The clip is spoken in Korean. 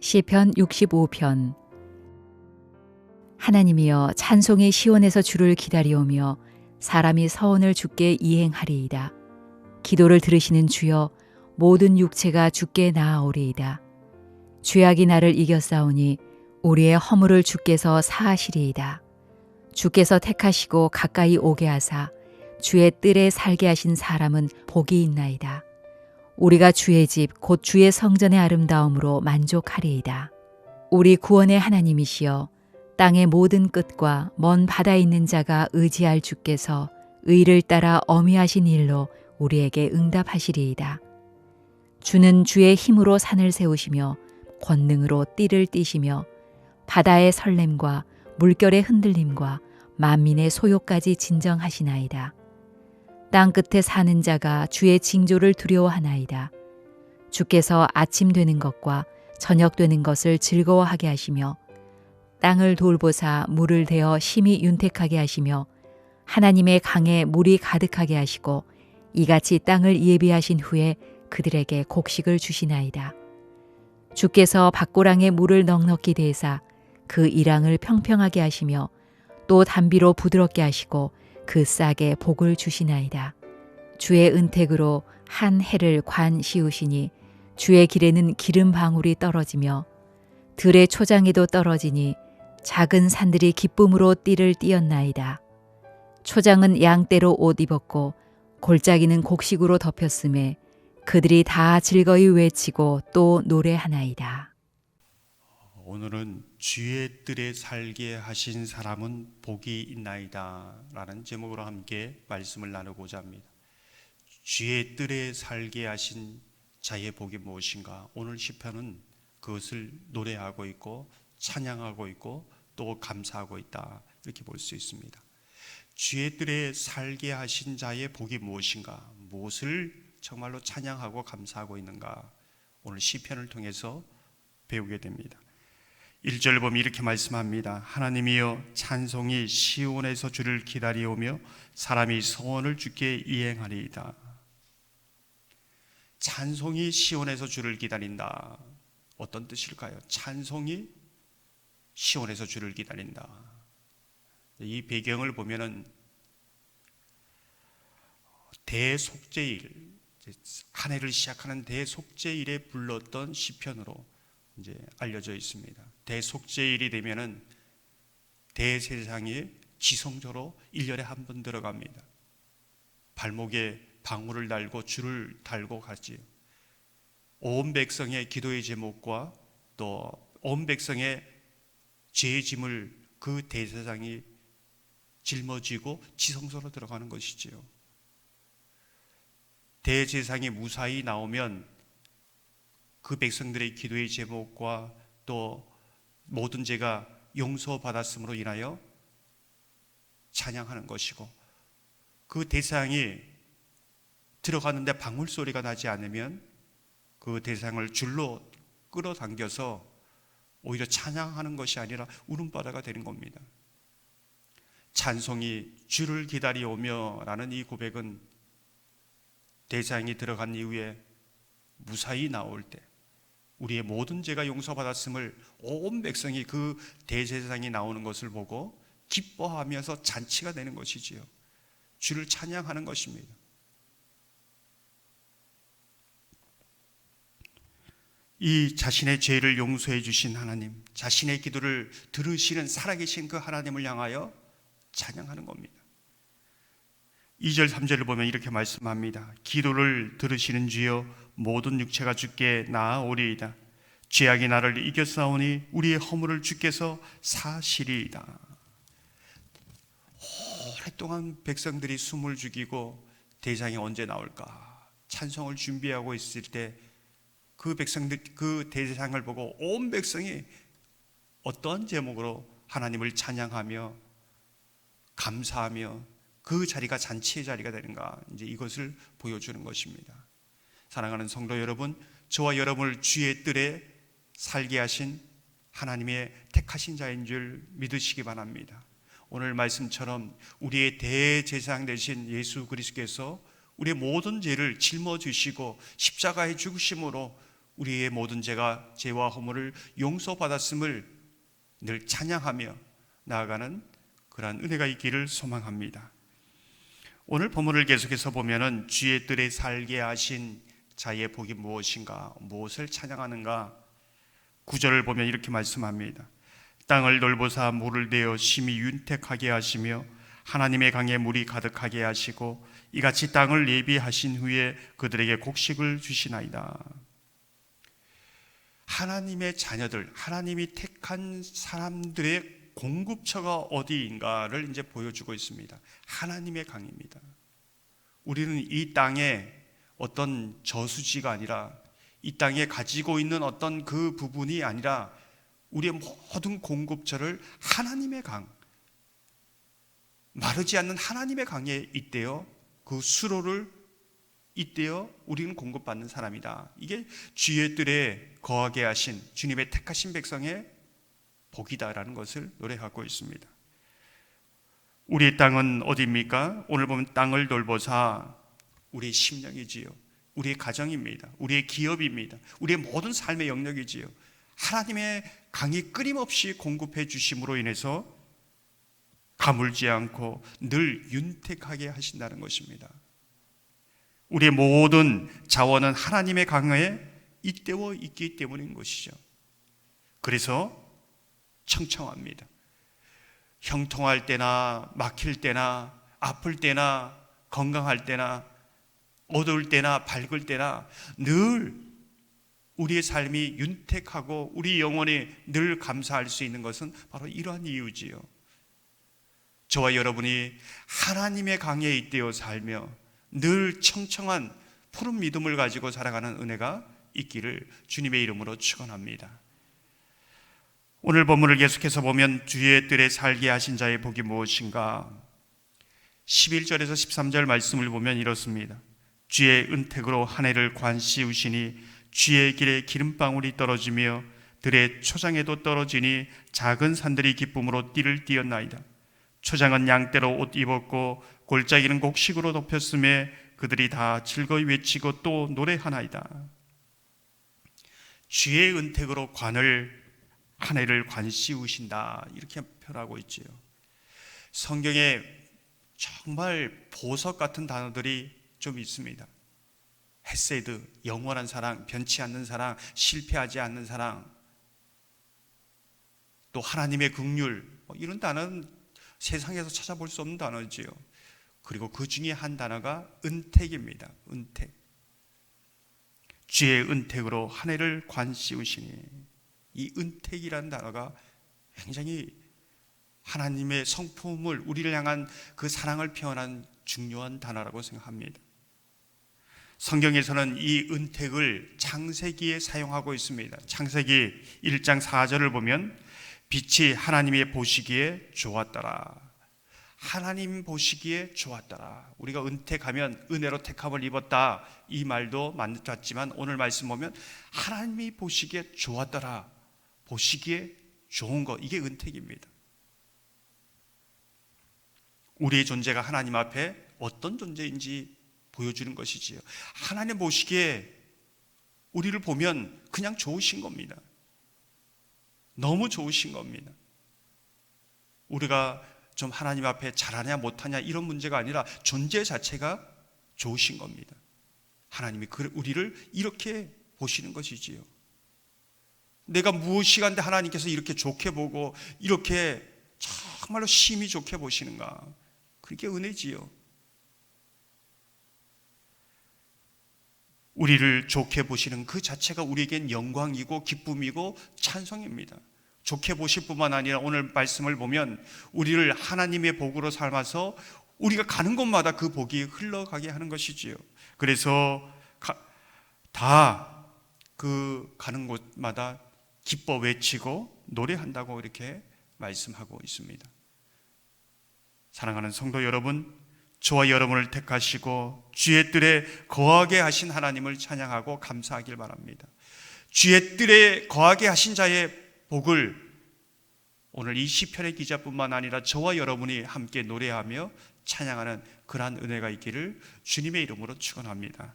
시편 65편. 하나님이여, 찬송이 시온에서 주를 기다리오며 사람이 서원을 주께 이행하리이다. 기도를 들으시는 주여, 모든 육체가 주께 나아오리이다. 죄악이 나를 이겼사오니 우리의 허물을 주께서 사하시리이다. 주께서 택하시고 가까이 오게 하사 주의 뜰에 살게 하신 사람은 복이 있나이다. 우리가 주의 집 곧 주의 성전의 아름다움으로 만족하리이다. 우리 구원의 하나님이시여, 땅의 모든 끝과 먼 바다에 있는 자가 의지할 주께서 의를 따라 어미하신 일로 우리에게 응답하시리이다. 주는 주의 힘으로 산을 세우시며 권능으로 띠를 띠시며 바다의 설렘과 물결의 흔들림과 만민의 소요까지 진정하시나이다. 땅 끝에 사는 자가 주의 징조를 두려워하나이다. 주께서 아침 되는 것과 저녁 되는 것을 즐거워하게 하시며 땅을 돌보사 물을 대어 심히 윤택하게 하시며 하나님의 강에 물이 가득하게 하시고 이같이 땅을 예비하신 후에 그들에게 곡식을 주시나이다. 주께서 밭고랑에 물을 넉넉히 대사 그 이랑을 평평하게 하시며 또 담비로 부드럽게 하시고 그 싹에 복을 주시나이다. 주의 은택으로 한 해를 관 씌우시니 주의 길에는 기름 방울이 떨어지며 들의 초장에도 떨어지니 작은 산들이 기쁨으로 띠를 띠었나이다. 초장은 양떼로 옷 입었고 골짜기는 곡식으로 덮였음에 그들이 다 즐거이 외치고 또 노래하나이다. 오늘은 주의 뜰에 살게 하신 사람은 복이 있나이다 라는 제목으로 함께 말씀을 나누고자 합니다. 주의 뜰에 살게 하신 자의 복이 무엇인가? 오늘 시편은 그것을 노래하고 있고 찬양하고 있고 또 감사하고 있다, 이렇게 볼 수 있습니다. 주의 뜰에 살게 하신 자의 복이 무엇인가? 무엇을 정말로 찬양하고 감사하고 있는가? 오늘 시편을 통해서 배우게 됩니다. 1절 보면 이렇게 말씀합니다. 하나님이여, 찬송이 시온에서 주를 기다리오며 사람이 소원을 주께 이행하리이다. 찬송이 시온에서 주를 기다린다. 어떤 뜻일까요? 찬송이 시온에서 주를 기다린다. 이 배경을 보면은 대속죄일, 한 해를 시작하는 대속죄일에 불렀던 시편으로 이제 알려져 있습니다. 대속죄일이 되면은 대제사장이 지성소로 1년에 한 번 들어갑니다. 발목에 방울을 달고 줄을 달고 가지요. 온 백성의 기도의 제목과 또 온 백성의 죄의 짐을 그 대제사장이 짊어지고 지성소로 들어가는 것이지요. 대제사장이 무사히 나오면 그 백성들의 기도의 제목과 또 모든 죄가 용서받았음으로 인하여 찬양하는 것이고, 그 대상이 들어가는데 방울 소리가 나지 않으면 그 대상을 줄로 끌어당겨서 오히려 찬양하는 것이 아니라 울음바다가 되는 겁니다. 찬송이 주를 기다리오며 라는 이 고백은 대상이 들어간 이후에 무사히 나올 때 우리의 모든 죄가 용서받았음을 온 백성이 그 대제사장이 나오는 것을 보고 기뻐하면서 잔치가 되는 것이지요. 주를 찬양하는 것입니다. 이 자신의 죄를 용서해 주신 하나님, 자신의 기도를 들으시는 살아계신 그 하나님을 향하여 찬양하는 겁니다. 2절 3절을 보면 이렇게 말씀합니다. 기도를 들으시는 주여, 모든 육체가 주께 나아오리이다. 죄악이 나를 이겼사오니 우리의 허물을 주께서 사시리이다. 오랫동안 백성들이 숨을 죽이고 대장이 언제 나올까 찬송을 준비하고 있을 때 그 백성들, 그 대장을 보고 온 백성이 어떤 제목으로 하나님을 찬양하며 감사하며 그 자리가 잔치의 자리가 되는가, 이제 이것을 보여주는 것입니다. 사랑하는 성도 여러분, 저와 여러분을 주의 뜰에 살게 하신 하나님의 택하신 자인 줄 믿으시기 바랍니다. 오늘 말씀처럼 우리의 대제사장 되신 예수 그리스도께서 우리의 모든 죄를 짊어지시고 십자가에 죽으심으로 우리의 모든 죄와 허물을 용서받았음을 늘 찬양하며 나아가는 그러한 은혜가 있기를 소망합니다. 오늘 본문을 계속해서 보면은 주의 뜰에 살게 하신 자의 복이 무엇인가, 무엇을 찬양하는가. 9절을 보면 이렇게 말씀합니다. 땅을 넓어사 물을 내어 심히 윤택하게 하시며 하나님의 강에 물이 가득하게 하시고 이같이 땅을 예비하신 후에 그들에게 곡식을 주시나이다. 하나님의 자녀들, 하나님이 택한 사람들의 공급처가 어디인가를 이제 보여주고 있습니다. 하나님의 강입니다. 우리는 이 땅에 어떤 저수지가 아니라, 이 땅에 가지고 있는 어떤 그 부분이 아니라 우리의 모든 공급처를 하나님의 강, 마르지 않는 하나님의 강에 있대요. 그 수로를 있대요. 우리는 공급받는 사람이다. 이게 주의 뜰에 거하게 하신 주님의 택하신 백성의 복이다라는 것을 노래하고 있습니다. 우리의 땅은 어디입니까? 오늘 보면 땅을 넓어사 우리의 심령이지요. 우리의 가정입니다. 우리의 기업입니다. 우리의 모든 삶의 영역이지요. 하나님의 강이 끊임없이 공급해 주심으로 인해서 가물지 않고 늘 윤택하게 하신다는 것입니다. 우리의 모든 자원은 하나님의 강에 잇대어 있기 때문인 것이죠. 그래서 청청합니다. 형통할 때나 막힐 때나 아플 때나 건강할 때나 어두울 때나 밝을 때나 늘 우리의 삶이 윤택하고 우리 영혼이 늘 감사할 수 있는 것은 바로 이러한 이유지요. 저와 여러분이 하나님의 강에 잇대어 살며 늘 청청한 푸른 믿음을 가지고 살아가는 은혜가 있기를 주님의 이름으로 축원합니다. 오늘 본문을 계속해서 보면 주의 뜰에 살게 하신 자의 복이 무엇인가? 11절에서 13절 말씀을 보면 이렇습니다. 주의 은택으로 한 해를 관씌우시니 주의 길에 기름방울이 떨어지며 들의 초장에도 떨어지니 작은 산들이 기쁨으로 띠를 띠었나이다. 초장은 양떼로 옷 입었고 골짜기는 곡식으로 덮였음에 그들이 다 즐거이 외치고 또 노래하나이다. 주의 은택으로 한 해를 관씌우신다, 이렇게 표현하고 있지요. 성경에 정말 보석 같은 단어들이 좀 있습니다. 헤세드, 영원한 사랑, 변치 않는 사랑, 실패하지 않는 사랑, 또 하나님의 긍휼, 이런 단어는 세상에서 찾아볼 수 없는 단어지요. 그리고 그 중에 한 단어가 은택입니다. 은택. 주의 은택으로 한 해를 관씌우시니, 이 은택이라는 단어가 굉장히 하나님의 성품을, 우리를 향한 그 사랑을 표현한 중요한 단어라고 생각합니다. 성경에서는 이 은택을 창세기에 사용하고 있습니다. 창세기 1장 4절을 보면 빛이 하나님의 보시기에 좋았더라. 하나님 보시기에 좋았더라. 우리가 은택하면 은혜로 택함을 입었다, 이 말도 맞지만 오늘 말씀 보면 하나님이 보시기에 좋았더라, 보시기에 좋은 것, 이게 은택입니다. 우리의 존재가 하나님 앞에 어떤 존재인지 보여주는 것이지요. 하나님 보시기에 우리를 보면 그냥 좋으신 겁니다. 너무 좋으신 겁니다. 우리가 좀 하나님 앞에 잘하냐 못하냐 이런 문제가 아니라 존재 자체가 좋으신 겁니다. 하나님이 우리를 이렇게 보시는 것이지요. 내가 무엇이간데 하나님께서 이렇게 좋게 보고 이렇게 정말로 심히 좋게 보시는가, 그게 은혜지요. 우리를 좋게 보시는 그 자체가 우리에겐 영광이고 기쁨이고 찬송입니다. 좋게 보실 뿐만 아니라 오늘 말씀을 보면 우리를 하나님의 복으로 삼아서 우리가 가는 곳마다 그 복이 흘러가게 하는 것이지요. 그래서 다 그 가는 곳마다 기뻐 외치고 노래한다고 이렇게 말씀하고 있습니다. 사랑하는 성도 여러분, 저와 여러분을 택하시고 주의 뜰에 거하게 하신 하나님을 찬양하고 감사하길 바랍니다. 주의 뜰에 거하게 하신 자의 복을 오늘 이 시편의 기자뿐만 아니라 저와 여러분이 함께 노래하며 찬양하는 그러한 은혜가 있기를 주님의 이름으로 축원합니다.